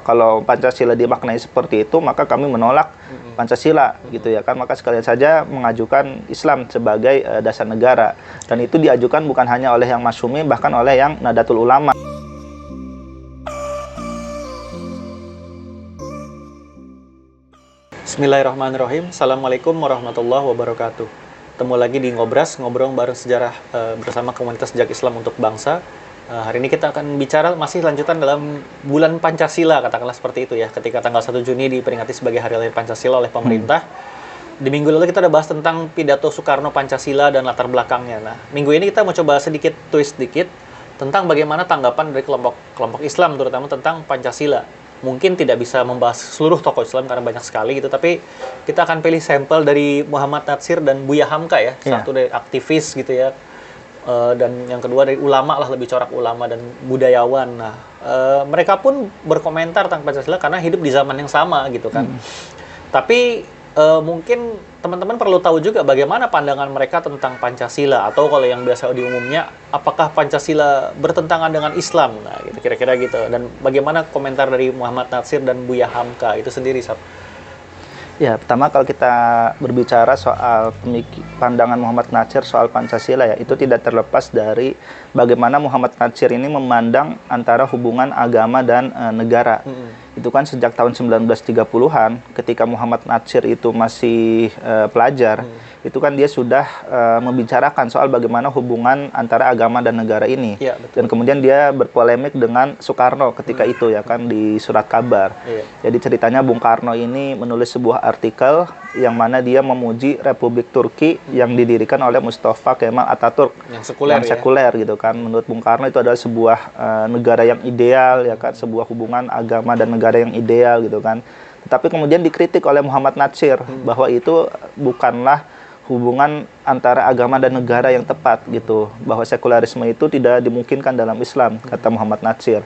kalau Pancasila dimaknai seperti itu, maka kami menolak Pancasila gitu ya kan. Maka sekalian saja mengajukan Islam sebagai dasar negara. Dan itu diajukan bukan hanya oleh yang Masyumi, bahkan oleh yang Nahdlatul Ulama. Bismillahirrahmanirrahim. Assalamualaikum warahmatullahi wabarakatuh. Ketemu lagi di Ngobras, ngobrol bareng sejarah bersama komunitas Jejak Islam untuk Bangsa. Hari ini kita akan bicara masih lanjutan dalam bulan Pancasila, katakanlah seperti itu ya. Ketika tanggal 1 Juni diperingati sebagai Hari Lahir Pancasila oleh pemerintah. Di minggu lalu kita udah bahas tentang pidato Soekarno Pancasila dan latar belakangnya. Nah, minggu ini kita mau coba sedikit twist dikit tentang bagaimana tanggapan dari kelompok Islam terutama tentang Pancasila. Mungkin tidak bisa membahas seluruh tokoh Islam karena banyak sekali gitu, tapi kita akan pilih sampel dari Muhammad Natsir dan Buya Hamka ya. Satu dari aktivis gitu ya, dan yang kedua dari ulama lah, lebih corak ulama dan budayawan. Nah, mereka pun berkomentar tentang Pancasila karena hidup di zaman yang sama gitu kan. Tapi mungkin teman-teman perlu tahu juga bagaimana pandangan mereka tentang Pancasila, atau kalau yang biasa di umumnya, apakah Pancasila bertentangan dengan Islam? Nah, gitu, kira-kira gitu. Dan bagaimana komentar dari Muhammad Natsir dan Buya Hamka itu sendiri, Sab? Ya, pertama kalau kita berbicara soal pandangan Muhammad Natsir soal Pancasila ya, itu tidak terlepas dari bagaimana Muhammad Natsir ini memandang antara hubungan agama dan negara. Itu kan sejak tahun 1930-an ketika Muhammad Natsir itu masih pelajar, itu kan dia sudah membicarakan soal bagaimana hubungan antara agama dan negara ini. Ya, betul. Dan kemudian dia berpolemik dengan Soekarno ketika itu ya kan, di surat kabar. Jadi ceritanya Bung Karno ini menulis sebuah artikel yang mana dia memuji Republik Turki yang didirikan oleh Mustafa Kemal Atatürk, yang sekuler gitu kan. Menurut Bung Karno itu adalah sebuah negara yang ideal ya kan, sebuah hubungan agama dan negara yang ideal gitu kan. Tetapi kemudian dikritik oleh Muhammad Natsir bahwa itu bukanlah hubungan antara agama dan negara yang tepat gitu, bahwa sekularisme itu tidak dimungkinkan dalam Islam, kata Muhammad Natsir.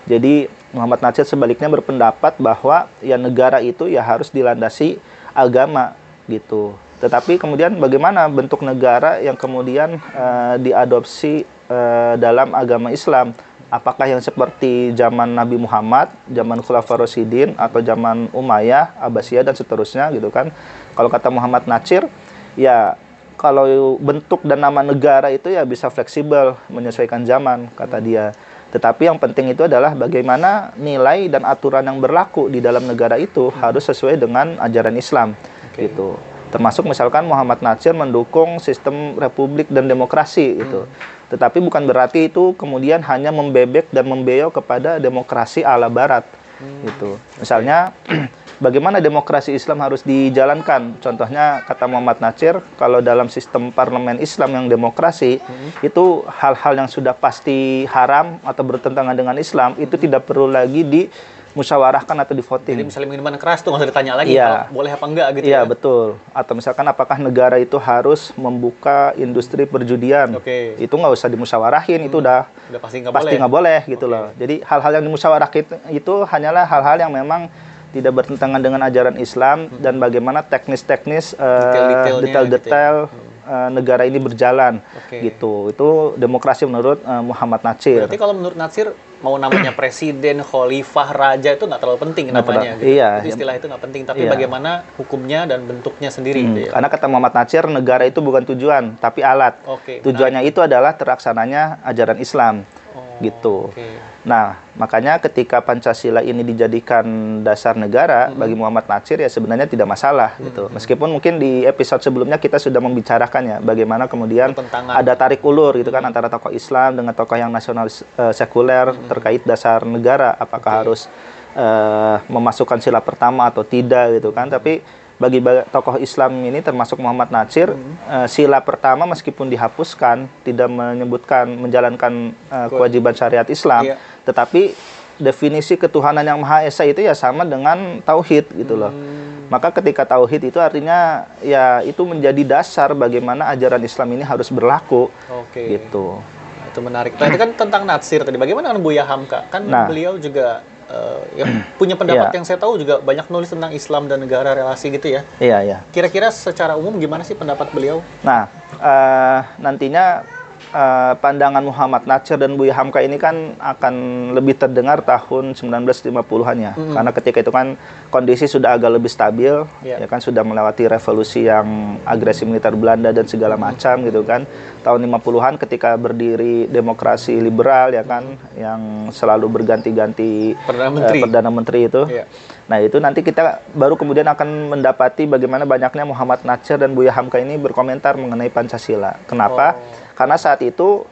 Jadi Muhammad Natsir sebaliknya berpendapat bahwa ya negara itu ya harus dilandasi agama gitu. Tetapi kemudian bagaimana bentuk negara yang kemudian diadopsi dalam agama Islam? Apakah yang seperti zaman Nabi Muhammad, zaman Khulafaur Rasyidin, atau zaman Umayyah, Abbasiyah dan seterusnya gitu kan? Kalau kata Muhammad Natsir, ya kalau bentuk dan nama negara itu ya bisa fleksibel menyesuaikan zaman, kata dia. Tetapi yang penting itu adalah bagaimana nilai dan aturan yang berlaku di dalam negara itu harus sesuai dengan ajaran Islam gitu. Termasuk misalkan Muhammad Natsir mendukung sistem republik dan demokrasi gitu. Tetapi bukan berarti itu kemudian hanya membebek dan membeo kepada demokrasi ala barat gitu. Misalnya bagaimana demokrasi Islam harus dijalankan? Contohnya kata Muhammad Natsir, kalau dalam sistem parlemen Islam yang demokrasi, itu hal-hal yang sudah pasti haram atau bertentangan dengan Islam, itu tidak perlu lagi dimusyawarahkan atau di-voting. Jadi misalnya minuman keras tuh nggak usah ditanya lagi, boleh apa enggak gitu ya? Iya, betul. Atau misalkan apakah negara itu harus membuka industri perjudian? Itu nggak usah dimusyawarahin, itu udah pasti nggak boleh gitu loh. Jadi hal-hal yang dimusyawarahkan itu hanyalah hal-hal yang memang tidak bertentangan dengan ajaran Islam dan bagaimana teknis-teknis detail-detail negara ini berjalan gitu. Itu demokrasi menurut Muhammad Natsir. Berarti kalau menurut Natsir mau namanya presiden, khalifah, raja itu nggak terlalu penting namanya. Gitu. Iya, itu istilah itu nggak penting, tapi bagaimana hukumnya dan bentuknya sendiri. Gitu ya. Karena kata Muhammad Natsir, negara itu bukan tujuan tapi alat. Tujuannya itu adalah terlaksananya ajaran Islam. Gitu. Nah, makanya ketika Pancasila ini dijadikan dasar negara bagi Muhammad Natsir ya sebenarnya tidak masalah gitu. Meskipun mungkin di episode sebelumnya kita sudah membicarakan ya bagaimana kemudian ada tarik ulur gitu kan antara tokoh Islam dengan tokoh yang nasionalis sekuler terkait dasar negara, apakah harus memasukkan sila pertama atau tidak gitu kan. Tapi bagi tokoh Islam ini termasuk Muhammad Natsir, sila pertama meskipun dihapuskan, tidak menyebutkan menjalankan kewajiban syariat Islam, tetapi definisi ketuhanan yang Maha Esa itu ya sama dengan tauhid gitu loh. Maka ketika tauhid itu artinya ya itu menjadi dasar bagaimana ajaran Islam ini harus berlaku. Gitu. Itu menarik. Tadi kan tentang Natsir tadi. Bagaimana dengan Buya Hamka? Kan beliau juga yang punya pendapat yang saya tahu juga banyak nulis tentang Islam dan negara, relasi gitu ya. Iya. Kira-kira secara umum gimana sih pendapat beliau? Nah, nantinya pandangan Muhammad Natsir dan Buya Hamka ini kan akan lebih terdengar tahun 1950-an ya. Karena ketika itu kan kondisi sudah agak lebih stabil, ya kan sudah melewati revolusi yang agresi militer Belanda dan segala macam gitu kan. Tahun 50-an ketika berdiri demokrasi liberal ya kan, yang selalu berganti-ganti Perdana Menteri itu. Nah, itu nanti kita baru kemudian akan mendapati bagaimana banyaknya Muhammad Natsir dan Buya Hamka ini berkomentar mengenai Pancasila. Kenapa? Karena saat itu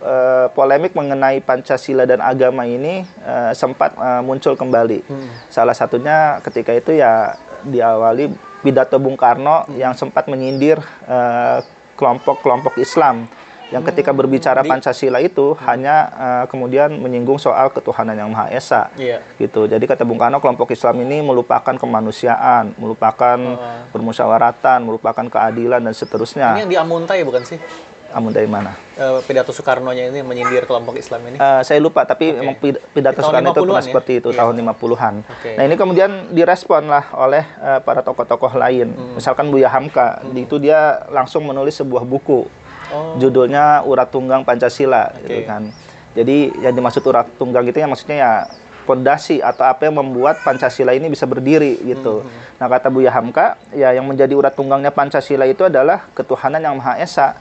polemik mengenai Pancasila dan agama ini sempat muncul kembali. Salah satunya ketika itu ya diawali pidato Bung Karno yang sempat menyindir kelompok-kelompok Islam yang ketika berbicara Pancasila itu hanya kemudian menyinggung soal ketuhanan yang Maha Esa, gitu. Jadi kata Bung Karno, kelompok Islam ini melupakan kemanusiaan, melupakan permusyawaratan, melupakan keadilan dan seterusnya. Ini yang di Amuntai bukan sih? Amuntai mana? Pidato Soekarno-nya ini menyindir kelompok Islam ini? Saya lupa, tapi memang pidato Soekarno itu pernah seperti itu, tahun 50-an. Nah, ini kemudian direspon lah oleh para tokoh-tokoh lain. Misalkan Buya Hamka, itu dia langsung menulis sebuah buku. Judulnya Urat Tunggang Pancasila, gitu kan. Jadi yang dimaksud urat tunggang itu ya maksudnya ya pondasi atau apa yang membuat Pancasila ini bisa berdiri gitu. Nah, kata Buya Hamka, ya yang menjadi urat tunggangnya Pancasila itu adalah ketuhanan yang Maha Esa.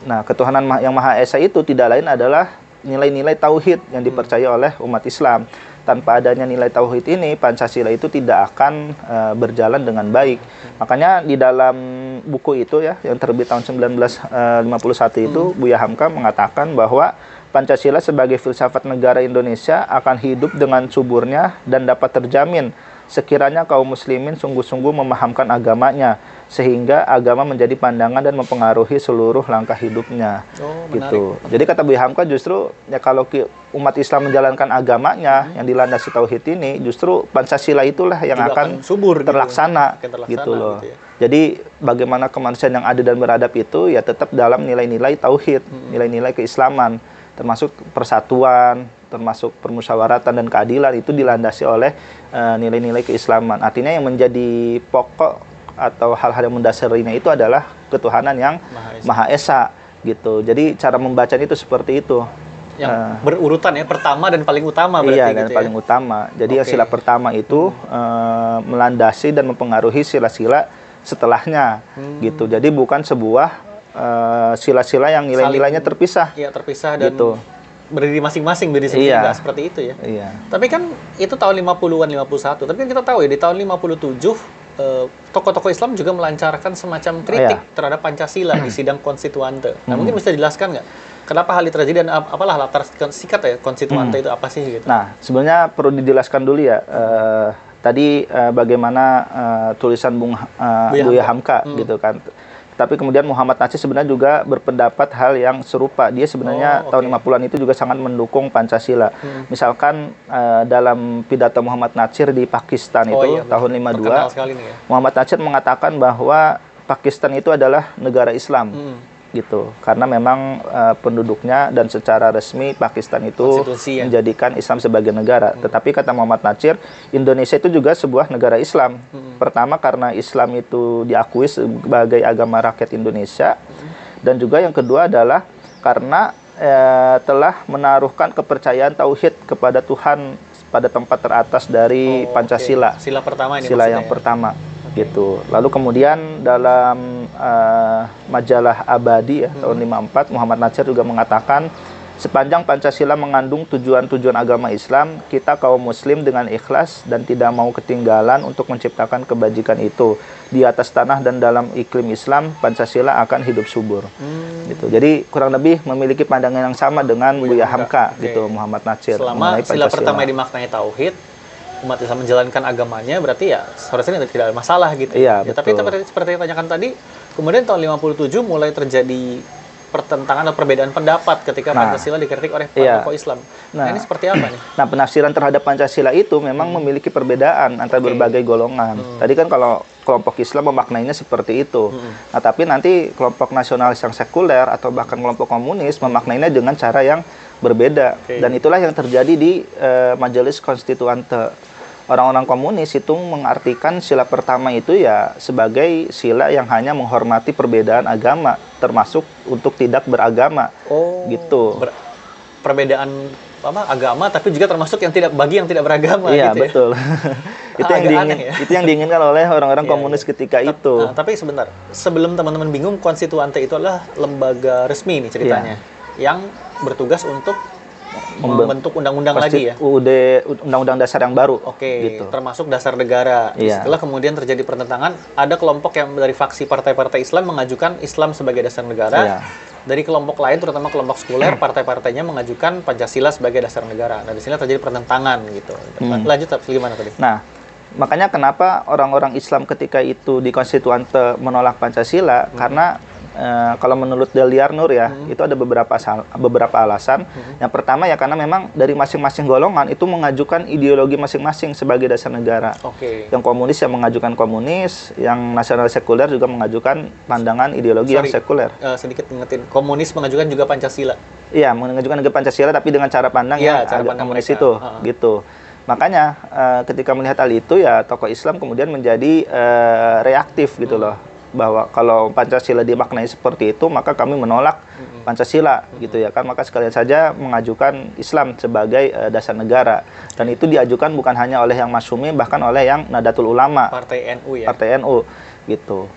Nah, ketuhanan yang Maha Esa itu tidak lain adalah nilai-nilai tauhid yang dipercaya oleh umat Islam. Tanpa adanya nilai tauhid ini, Pancasila itu tidak akan berjalan dengan baik. Makanya di dalam buku itu ya, yang terbit tahun 1951 itu, Buya Hamka mengatakan bahwa Pancasila sebagai filsafat negara Indonesia akan hidup dengan suburnya dan dapat terjamin sekiranya kaum muslimin sungguh-sungguh memahamkan agamanya, sehingga agama menjadi pandangan dan mempengaruhi seluruh langkah hidupnya. Gitu. Jadi kata Buya Hamka justru ya kalau umat Islam menjalankan agamanya yang dilandasi tauhid ini, justru Pancasila itulah yang akan subur terlaksana gitu loh. Gitu ya. Jadi bagaimana kemanusiaan yang adil dan beradab itu ya tetap dalam nilai-nilai tauhid, nilai-nilai keislaman, termasuk persatuan, termasuk permusyawaratan dan keadilan itu dilandasi oleh nilai-nilai keislaman. Artinya yang menjadi pokok atau hal-hal yang mendasarinya itu adalah ketuhanan yang Maha Esa gitu. Jadi cara membacanya itu seperti itu. Yang berurutan ya, pertama dan paling utama berarti. Iya, dan gitu paling utama. Jadi yang sila pertama itu melandasi dan mempengaruhi sila-sila setelahnya gitu. Jadi bukan sebuah sila-sila yang nilai-nilainya terpisah. Iya, terpisah dan gitu. Berdiri masing-masing berdiri sendiri, nggak seperti itu ya. Iya. Tapi kan itu tahun 50-an, 51. Tapi kan kita tahu ya di tahun 57 tokoh-tokoh Islam juga melancarkan semacam kritik terhadap Pancasila di sidang konstituante. Nah, mungkin bisa dijelaskan nggak kenapa hal itu terjadi dan apalah latar sikat ya konstituante itu apa sih gitu? Nah, sebenarnya perlu dijelaskan dulu ya. Tadi bagaimana tulisan Buya Hamka gitu kan. Tapi kemudian Muhammad Natsir sebenarnya juga berpendapat hal yang serupa. Dia sebenarnya tahun 50-an itu juga sangat mendukung Pancasila. Misalkan dalam pidato Muhammad Natsir di Pakistan itu tahun 52, Muhammad Natsir mengatakan bahwa Pakistan itu adalah negara Islam. Gitu. Karena memang penduduknya dan secara resmi Pakistan itu menjadikan Islam sebagai negara. Tetapi kata Muhammad Natsir, Indonesia itu juga sebuah negara Islam. Pertama karena Islam itu diakui sebagai agama rakyat Indonesia, dan juga yang kedua adalah karena telah menaruhkan kepercayaan tauhid kepada Tuhan pada tempat teratas dari Pancasila. Sila pertama ini. Sila yang pertama. Gitu. Lalu kemudian dalam majalah Abadi ya, tahun 54, Muhammad Natsir juga mengatakan sepanjang Pancasila mengandung tujuan-tujuan agama Islam, kita kaum muslim dengan ikhlas dan tidak mau ketinggalan untuk menciptakan kebajikan itu di atas tanah dan dalam iklim Islam, Pancasila akan hidup subur. Gitu. Jadi kurang lebih memiliki pandangan yang sama dengan Buya Hamka gitu, Muhammad Natsir. Selama sila pertama dimaknai tauhid, umat Islam menjalankan agamanya, berarti ya seharusnya tidak ada masalah gitu. Iya, ya, tapi seperti yang ditanyakan tadi, kemudian tahun 57 mulai terjadi pertentangan atau perbedaan pendapat ketika Pancasila dikritik oleh para tokoh Islam. Nah, ini seperti apa nih? Nah, penafsiran terhadap Pancasila itu memang memiliki perbedaan antara berbagai golongan. Tadi kan kalau kelompok Islam memaknainya seperti itu. Nah, tapi nanti kelompok nasionalis yang sekuler atau bahkan kelompok komunis memaknainya dengan cara yang berbeda. Dan itulah yang terjadi di Majelis Konstituante. orang-orang komunis itu mengartikan sila pertama itu ya sebagai sila yang hanya menghormati perbedaan agama, termasuk untuk tidak beragama. Gitu. Perbedaan agama, tapi juga termasuk yang tidak beragama. Iya, gitu betul. Itu yang diinginkan oleh orang-orang komunis ketika itu. Tapi sebentar, sebelum teman-teman bingung, Konstituante itu adalah lembaga resmi nih ceritanya, yang bertugas untuk membentuk undang-undang lagi ya. Undang-undang dasar yang baru. Gitu. Termasuk dasar negara. Setelah kemudian terjadi pertentangan, ada kelompok yang dari faksi partai-partai Islam mengajukan Islam sebagai dasar negara. Dari kelompok lain, terutama kelompok sekuler, partai-partainya mengajukan Pancasila sebagai dasar negara. Nah, di sini terjadi pertentangan gitu. Lanjut, gimana tadi? Nah, makanya kenapa orang-orang Islam ketika itu di Konstituante menolak Pancasila, karena kalau menurut Deliar Nur ya, itu ada beberapa alasan. Yang pertama ya karena memang dari masing-masing golongan itu mengajukan ideologi masing-masing sebagai dasar negara. Yang komunis yang mengajukan komunis, yang nasionalis sekuler juga mengajukan pandangan ideologi yang sekuler. Sedikit ingetin, komunis mengajukan juga Pancasila. Iya, mengajukan juga Pancasila tapi dengan cara pandang yang agak komunis mereka. Itu, gitu. Makanya ketika melihat hal itu ya tokoh Islam kemudian menjadi reaktif gitu loh. Bahwa kalau Pancasila dimaknai seperti itu, maka kami menolak Pancasila gitu ya kan, maka sekalian saja mengajukan Islam sebagai dasar negara, dan itu diajukan bukan hanya oleh yang Masyumi, bahkan oleh yang Nahdlatul Ulama, Partai NU ya, Partai NU gitu.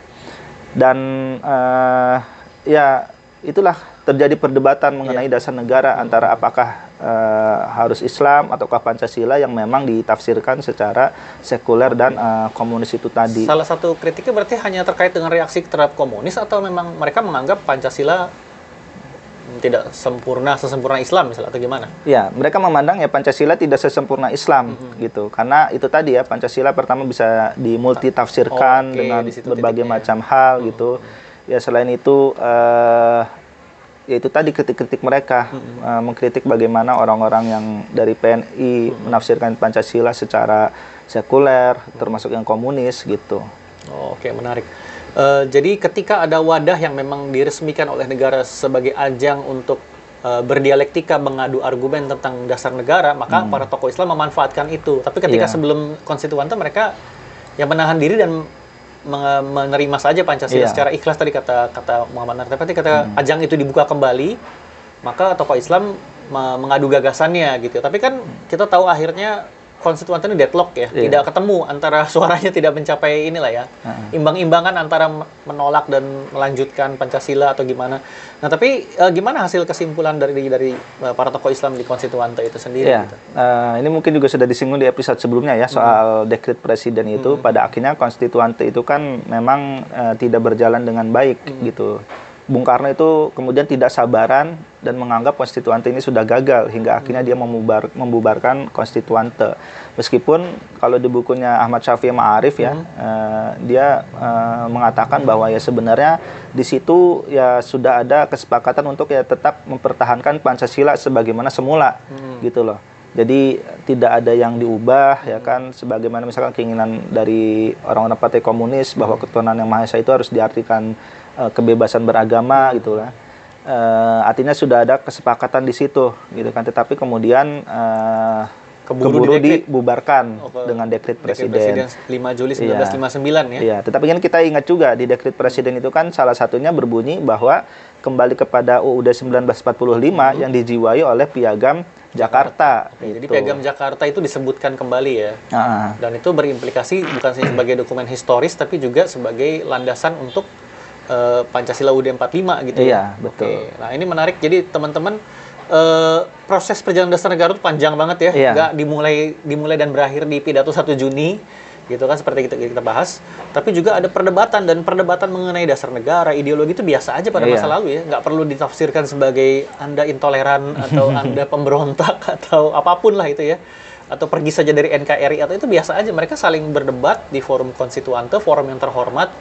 Dan ya itulah terjadi perdebatan mengenai dasar negara antara apakah harus Islam ataukah Pancasila yang memang ditafsirkan secara sekuler dan komunis itu tadi. Salah satu kritiknya berarti hanya terkait dengan reaksi terhadap komunis, atau memang mereka menganggap Pancasila tidak sesempurna Islam misalnya, atau gimana? Ya, mereka memandang ya Pancasila tidak sesempurna Islam gitu. Karena itu tadi ya, Pancasila pertama bisa dimultitafsirkan dengan berbagai macam hal gitu. Ya selain itu ya itu tadi kritik-kritik mereka, mengkritik bagaimana orang-orang yang dari PNI menafsirkan Pancasila secara sekuler, termasuk yang komunis gitu. Oke, menarik. Jadi ketika ada wadah yang memang diresmikan oleh negara sebagai ajang untuk berdialektika, mengadu argumen tentang dasar negara, maka para tokoh Islam memanfaatkan itu. Tapi ketika sebelum Konstituante, mereka yang menahan diri dan menerima saja Pancasila secara ikhlas tadi kata Muhammad Nartep. Ketika ajang itu dibuka kembali, maka tokoh Islam mengadu gagasannya gitu. Tapi kan kita tahu akhirnya Konstituante ini deadlock ya, tidak ketemu antara suaranya, tidak mencapai inilah ya, imbang-imbangan antara menolak dan melanjutkan Pancasila atau gimana. Nah tapi gimana hasil kesimpulan dari para tokoh Islam di Konstituante itu sendiri? Gitu? Ini mungkin juga sudah disinggung di episode sebelumnya ya soal dekret presiden itu. Pada akhirnya Konstituante itu kan memang tidak berjalan dengan baik gitu. Bung Karno itu kemudian tidak sabaran dan menganggap Konstituante ini sudah gagal, hingga akhirnya dia membubarkan Konstituante. Meskipun kalau di bukunya Ahmad Syafi'i Ma'arif ya, dia mengatakan bahwa ya sebenarnya di situ ya sudah ada kesepakatan untuk ya tetap mempertahankan Pancasila sebagaimana semula gitu loh. Jadi tidak ada yang diubah ya kan, sebagaimana misalkan keinginan dari orang-orang Partai Komunis bahwa ketuhanan yang Maha Esa itu harus diartikan kebebasan beragama gitu lah. Artinya sudah ada kesepakatan di situ gitu kan, tetapi kemudian keburu dibubarkan dengan dekret presiden 5 Juli 1959 ya. Iya, tetapi kan kita ingat juga di dekret presiden itu kan salah satunya berbunyi bahwa kembali kepada UUD 1945 yang dijiwai oleh Piagam Jakarta. Jadi Piagam Jakarta itu disebutkan kembali ya. Dan itu berimplikasi bukan saja sebagai dokumen historis tapi juga sebagai landasan untuk Pancasila UUD 45 gitu. Iya, betul. Nah, ini menarik. Jadi teman-teman, proses perjalanan dasar negara itu panjang banget ya. Nggak dimulai dan berakhir di pidato 1 Juni gitu kan, seperti kita bahas. Tapi juga ada perdebatan, dan perdebatan mengenai dasar negara, ideologi itu biasa aja pada masa lalu ya. Nggak perlu ditafsirkan sebagai Anda intoleran atau Anda pemberontak atau apapun lah itu ya. Atau pergi saja dari NKRI, atau itu biasa aja. Mereka saling berdebat di forum Konstituante, forum yang terhormat,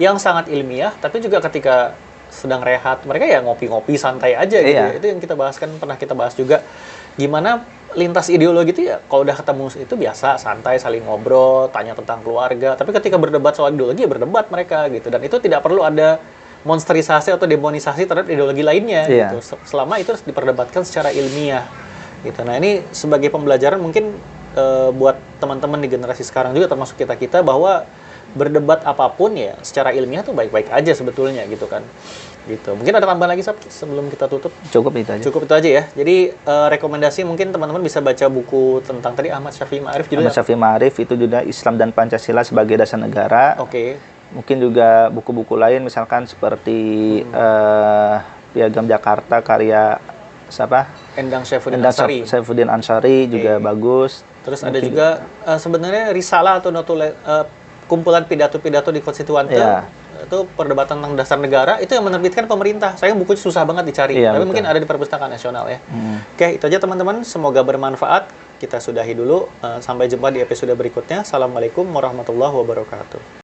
yang sangat ilmiah, tapi juga ketika sedang rehat, mereka ya ngopi-ngopi santai aja gitu ya. Itu yang kita bahas kan, pernah kita bahas juga. Gimana lintas ideologi itu ya, kalau udah ketemu itu biasa, santai, saling ngobrol, tanya tentang keluarga. Tapi ketika berdebat soal ideologi, ya berdebat mereka gitu. Dan itu tidak perlu ada monsterisasi atau demonisasi terhadap ideologi lainnya gitu. Selama itu harus diperdebatkan secara ilmiah gitu. Nah ini sebagai pembelajaran mungkin buat teman-teman di generasi sekarang juga termasuk kita bahwa berdebat apapun ya secara ilmiah tuh baik-baik aja sebetulnya gitu kan. Gitu. Mungkin ada tambahan lagi Sob sebelum kita tutup? Cukup itu aja. Cukup itu aja ya. Jadi rekomendasi mungkin teman-teman bisa baca buku tentang tadi Ahmad Syafi'i Ma'arif judulnya. Ahmad Syafi'i Ma'arif itu juga Islam dan Pancasila sebagai dasar negara. Oke. Mungkin juga buku-buku lain misalkan seperti Piagam Jakarta karya siapa? Endang Saifuddin Ansari juga bagus. Terus ada juga sebenarnya risalah atau kumpulan pidato-pidato di konstituante. Itu perdebatan tentang dasar negara itu yang menerbitkan pemerintah. Saya buku susah banget dicari, tapi betul. Mungkin ada di perpustakaan nasional ya. Oke, itu aja teman-teman. Semoga bermanfaat. Kita sudahi dulu. Sampai jumpa di episode berikutnya. Assalamualaikum warahmatullahi wabarakatuh.